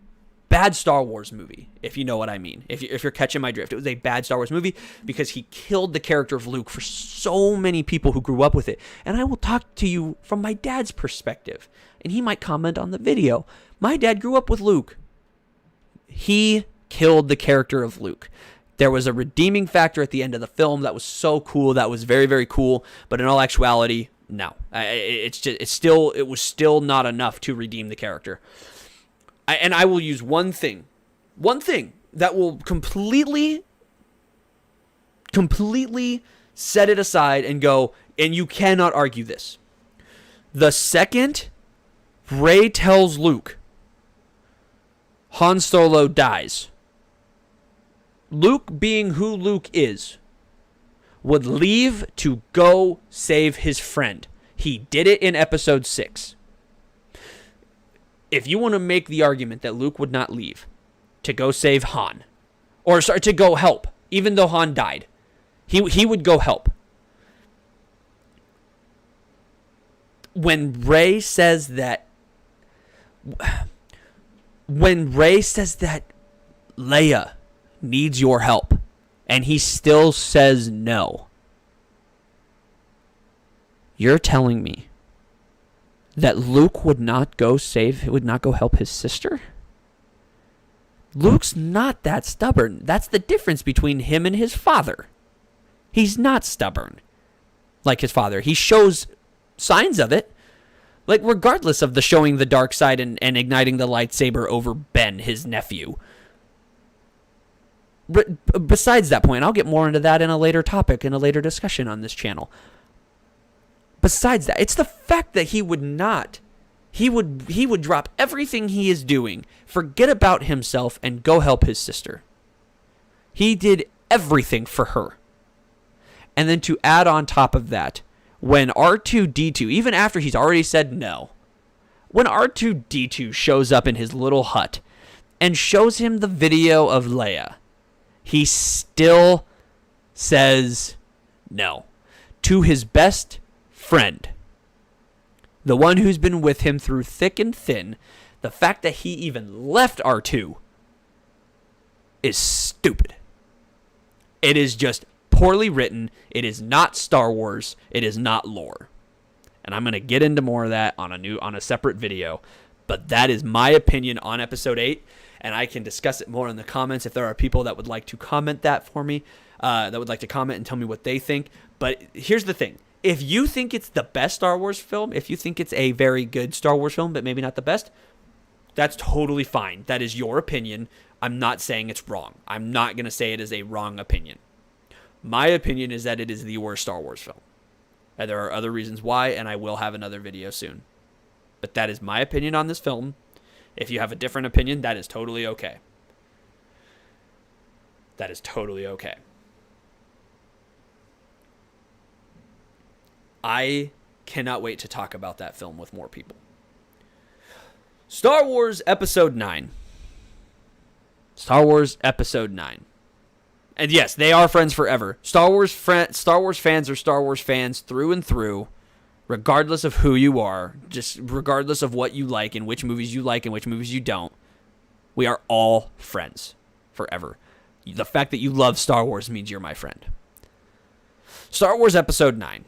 Bad Star Wars movie, if you know what I mean. If you're catching my drift. It was a bad Star Wars movie because he killed the character of Luke for so many people who grew up with it. And I will talk to you from my dad's perspective. And he might comment on the video. My dad grew up with Luke. He killed the character of Luke. There was a redeeming factor at the end of the film that was so cool. That was very, very cool. But in all actuality, no. It was still not enough to redeem the character. And I will use one thing that will completely set it aside and go, and you cannot argue this. The second Rey tells Luke, Han Solo dies, Luke, being who Luke is, would leave to go save his friend. He did it in Episode 6. If you want to make the argument that Luke would not leave to go save Han, or sorry, to go help, even though Han died, he would go help. When Rey says that Leia needs your help, and he still says no, you're telling me that Luke would not go help his sister? Luke's not that stubborn. That's the difference between him and his father. He's not stubborn like his father. He shows signs of it. Like, regardless of the showing the dark side and igniting the lightsaber over Ben, his nephew. Besides that point, I'll get more into that in a later topic, in a later discussion on this channel. Besides that, it's the fact that he would drop everything he is doing, forget about himself, and go help his sister. He did everything for her. And then to add on top of that, when R2-D2, even after he's already said no, when R2-D2 shows up in his little hut and shows him the video of Leia, he still says no to his best friend, the one who's been with him through thick and thin. The fact that he even left R2 is stupid. It is just poorly written. It is not Star Wars. It is not lore. And I'm going to get into more of that on a separate video. But that is my opinion on episode 8, and I can discuss it more in the comments if there are people that would like to comment that for me, that would like to comment and tell me what they think. But here's the thing. If you think it's the best Star Wars film, if you think it's a very good Star Wars film, but maybe not the best, that's totally fine. That is your opinion. I'm not saying it's wrong. I'm not going to say it is a wrong opinion. My opinion is that it is the worst Star Wars film. And there are other reasons why, and I will have another video soon. But that is my opinion on this film. If you have a different opinion, that is totally okay. That is totally okay. I cannot wait to talk about that film with more people. Star Wars Episode 9. Star Wars Episode 9. And yes, they are friends forever. Star Wars fans are Star Wars fans through and through. Regardless of who you are, just regardless of what you like and which movies you like and which movies you don't, we are all friends forever. The fact that you love Star Wars means you're my friend. Star Wars Episode 9.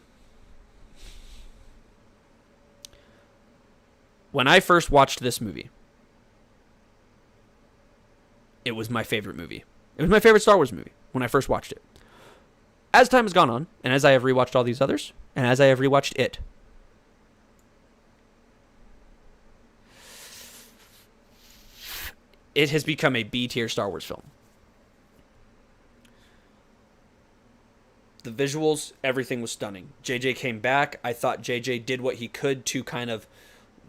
When I first watched this movie, it was my favorite movie. It was my favorite Star Wars movie when I first watched it. As time has gone on, and as I have rewatched all these others, and as I have rewatched it, it has become a B-tier Star Wars film. The visuals, everything was stunning. JJ came back. I thought JJ did what he could to kind of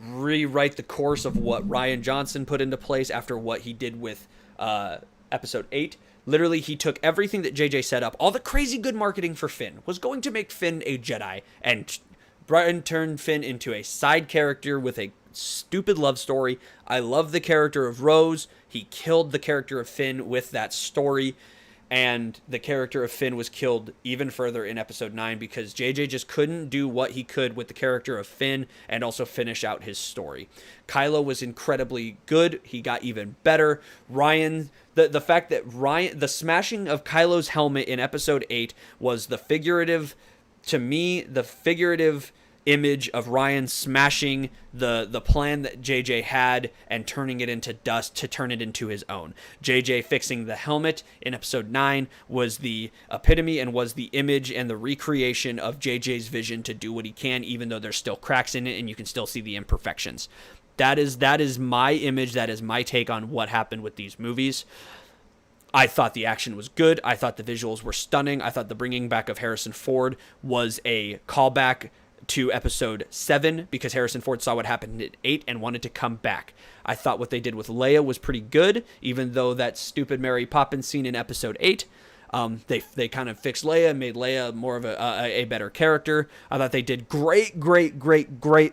rewrite the course of what Rian Johnson put into place after what he did with Episode 8. Literally, he took everything that JJ set up, all the crazy good marketing for Finn, was going to make Finn a Jedi, and Brian turned Finn into a side character with a stupid love story. I love the character of Rose. He killed the character of Finn with that story, and the character of Finn was killed even further in Episode 9 because JJ just couldn't do what he could with the character of Finn and also finish out his story. Kylo was incredibly good. He got even better. Ryan, the fact that the smashing of Kylo's helmet in Episode 8 was the figurative image of Ryan smashing the plan that JJ had and turning it into dust to turn it into his own. JJ fixing the helmet in Episode 9 was the epitome and was the image and the recreation of JJ's vision to do what he can, even though there's still cracks in it and you can still see the imperfections. That is my image. That is my take on what happened with these movies. I thought the action was good. I thought the visuals were stunning. I thought the bringing back of Harrison Ford was a callback to Episode 7 because Harrison Ford saw what happened in 8 and wanted to come back. I thought what they did with Leia was pretty good, even though that stupid Mary Poppins scene in Episode 8, they kind of fixed Leia and made Leia more of a better character. I thought they did great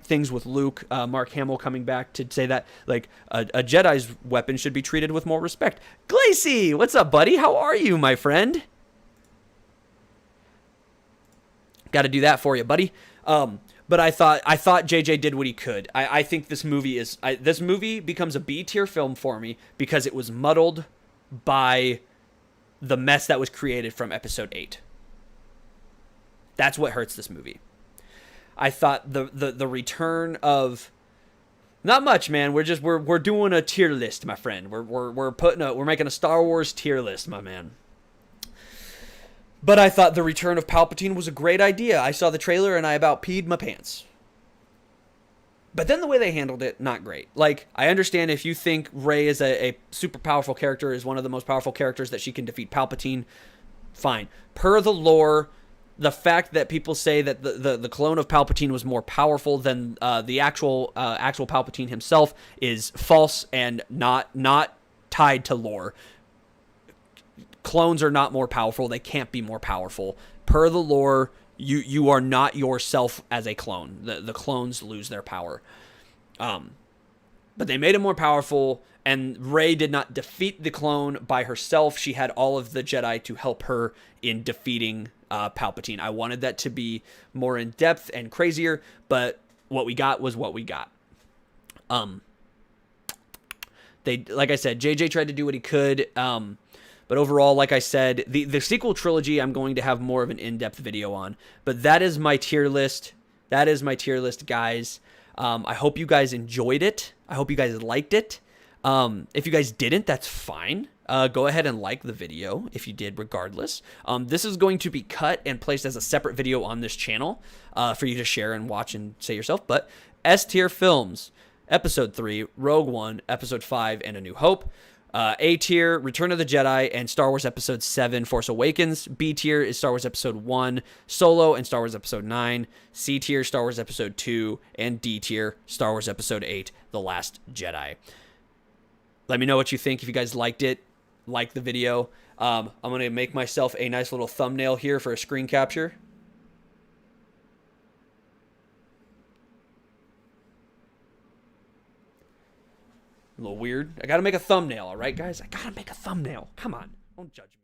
things with Luke. Mark Hamill coming back to say that like a Jedi's weapon should be treated with more respect. Glacy, what's up, buddy? How are you, my friend? Got to do that for you, buddy. But I thought JJ did what he could. I think this movie becomes a B-tier film for me because it was muddled by the mess that was created from Episode 8. That's what hurts this movie. I thought the return of not much, man. We're doing a tier list, my friend. We're making a Star Wars tier list, my man. But I thought the return of Palpatine was a great idea. I saw the trailer and I about peed my pants. But then the way they handled it, not great. Like, I understand if you think Rey is a super powerful character, is one of the most powerful characters that she can defeat Palpatine, fine. Per the lore, the fact that people say that the clone of Palpatine was more powerful than the actual Palpatine himself is false and not tied to lore. Clones are not more powerful. They can't be more powerful. Per the lore, you are not yourself as a clone. The clones lose their power. But they made him more powerful, and Rey did not defeat the clone by herself. She had all of the Jedi to help her in defeating Palpatine. I wanted that to be more in depth and crazier, but what we got was what we got. Like I said, JJ tried to do what he could. But overall, like I said, the sequel trilogy I'm going to have more of an in-depth video on. But that is my tier list That is my tier list, guys. I hope you guys enjoyed it. I hope you guys liked it. If you guys didn't, that's fine. Go ahead and like the video if you did, regardless. This is going to be cut and placed as a separate video on this channel for you to share and watch and say yourself. But S tier films, Episode 3, Rogue One, Episode 5, and A New Hope. A tier, Return of the Jedi and Star Wars Episode 7, Force Awakens. B tier is Star Wars Episode 1, Solo, and Star Wars Episode 9. C tier, Star Wars Episode 2. And D tier, Star Wars Episode 8, The Last Jedi. Let me know what you think. If you guys liked it, like the video. I'm going to make myself a nice little thumbnail here for a screen capture. A little weird. I got to make a thumbnail, all right, guys? I got to make a thumbnail. Come on. Don't judge me.